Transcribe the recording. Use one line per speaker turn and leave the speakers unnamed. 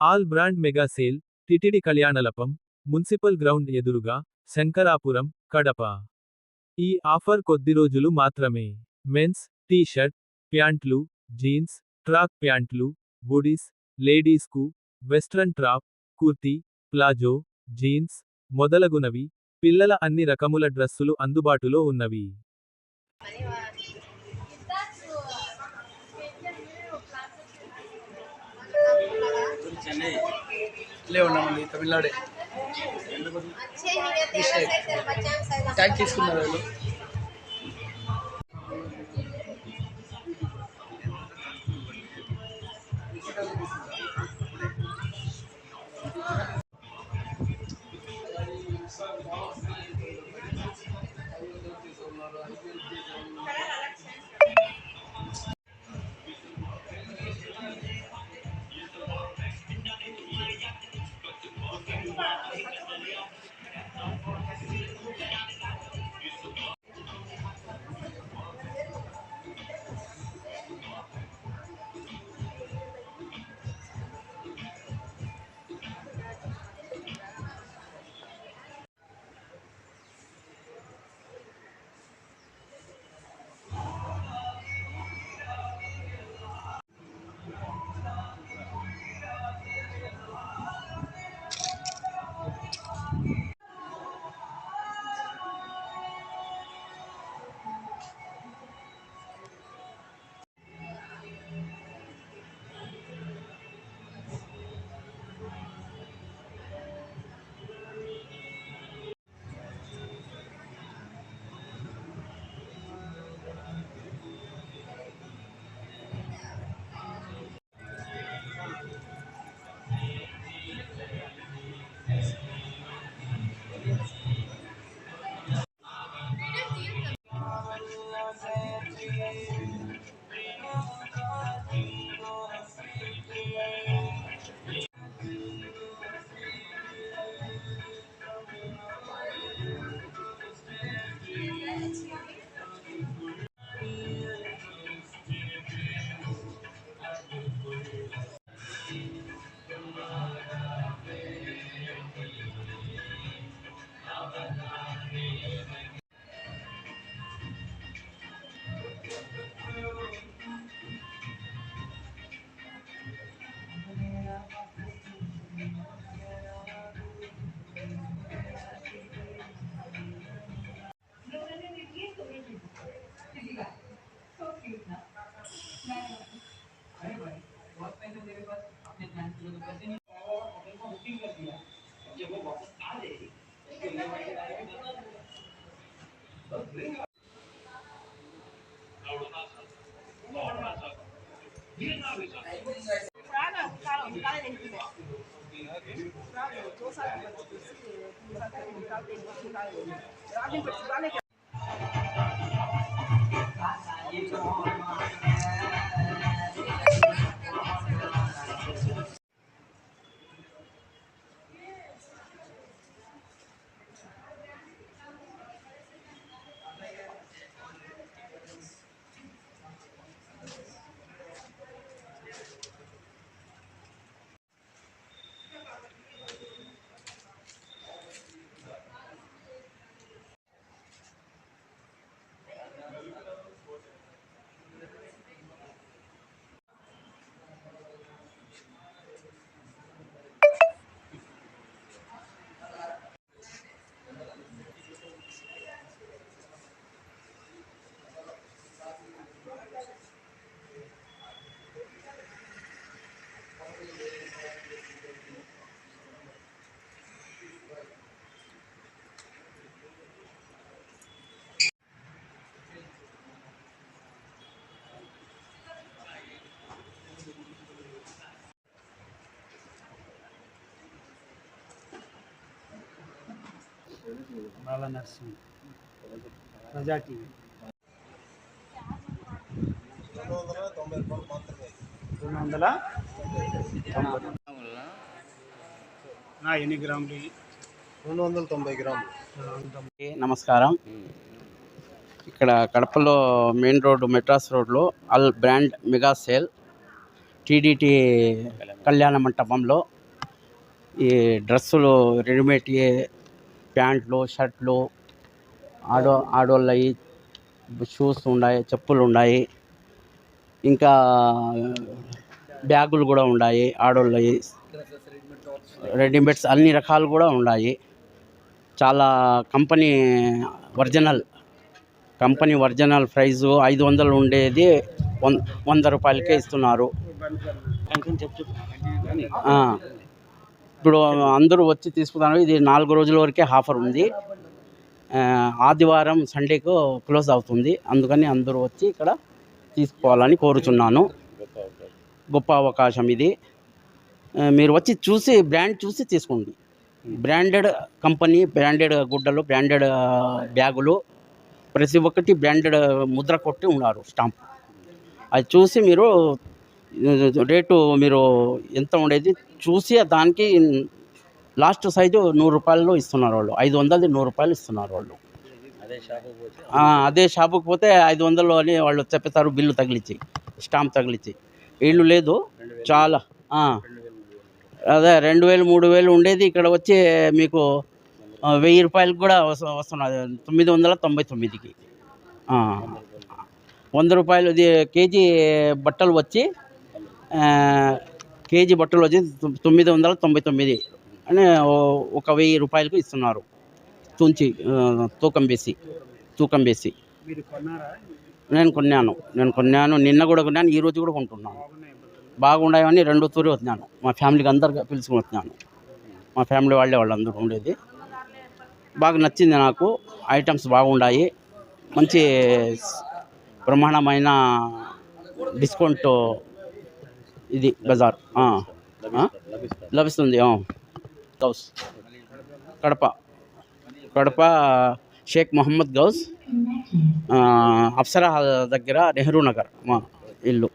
All brand mega sale, TTD కళ్యాణలపం, municipal ground ఎదురుగా, శంకరాపురం, కడప. ఈ ఆఫర్ కొద్ది రోజులు మాత్రమే. మెన్స్, టీ షర్ట్, ప్యాంట్లు, జీన్స్, ట్రాక్ ప్యాంట్లు, హుడీస్, లేడీస్కు, western top, kurti, palazzo, jeans, మొదలగునవి, పిల్లల అన్ని రకముల డ్రస్సులు అందుబాటులో ఉన్నవి.
తమిళనాడు ట్యాగ్ తీసుకున్నారు వాళ్ళు.
బాల నర్సింగ్ ప్రజా టీవీ 290 ఎన్ని గ్రాములు?
290 గ్రాములు.
నమస్కారం. ఇక్కడ కడపలో మెయిన్ రోడ్డు మెట్రాస్ రోడ్లో all brand mega sale TDT కళ్యాణ మంటపంలో ఈ డ్రెస్సులు రెడీమేడ్ ప్యాంట్లు షర్ట్లు ఆడోళ్ళవి షూస్ ఉన్నాయి, చెప్పులు ఉన్నాయి, ఇంకా బ్యాగులు కూడా ఉన్నాయి ఆడోళ్ళవి, రెడీమేడ్స్ అన్ని రకాలు కూడా ఉన్నాయి. చాలా కంపెనీ ఒరిజినల్ ప్రైజు 500 ఉండేది 100 రూపాయలకే ఇస్తున్నారు. ఇప్పుడు అందరూ వచ్చి తీసుకున్నారు. ఇది 4 రోజుల వరకే ఆఫర్ ఉంది. ఆదివారం సండేకు క్లోజ్ అవుతుంది. అందుకని అందరూ వచ్చి ఇక్కడ తీసుకోవాలని కోరుచున్నాను. గొప్ప అవకాశం ఇది. మీరు వచ్చి చూసి బ్రాండ్ చూసి తీసుకోండి. బ్రాండెడ్ కంపెనీ, బ్రాండెడ్ గుడ్డలు, బ్రాండెడ్ బ్యాగులు, ప్రతి ఒక్కటి బ్రాండెడ్ ముద్ర కొట్టి ఉన్నారు స్టాంప్. అది చూసి మీరు రేటు మీరు ఎంత ఉండేది చూసి దానికి లాస్ట్ సైజు 100 రూపాయలు ఇస్తున్నారు వాళ్ళు. 500 100 రూపాయలు ఇస్తున్నారు వాళ్ళు. అదే షాపుకి పోతే 500 అని వాళ్ళు చెప్పేస్తారు, బిల్లు తగిలించి, స్టాంప్ తగిలించి. వీళ్ళు లేదు, చాలా అదే 2000 3000 ఉండేది ఇక్కడ వచ్చి మీకు 1000 రూపాయలకు కూడా వస్తున్నది. 999కి 100 రూపాయలు. ఇది కేజీ బట్టలు వచ్చి 999 అని 1000 రూపాయలకు ఇస్తున్నారు. తూకం వేసి
మీరు కొన్నారా?
నేను కొన్నాను. నిన్న కూడా కొన్నాను, ఈరోజు కూడా కొంటున్నాను. బాగున్నాయని 2 తూరి వచ్చినాను. మా ఫ్యామిలీకి అందరు పిలుచుకుని వచ్చినాను. మా ఫ్యామిలీ వాళ్ళందరూ ఉండేది. బాగా నచ్చింది నాకు. ఐటమ్స్ బాగున్నాయి. మంచి బ్రహ్మాండమైన డిస్కౌంట్ ఇది బజార్ లభిస్తుంది. గౌస్ కడప షేక్ మొహమ్మద్ గౌస్, అప్సరా దగ్గర నెహ్రూ నగర్ మా ఇల్లు.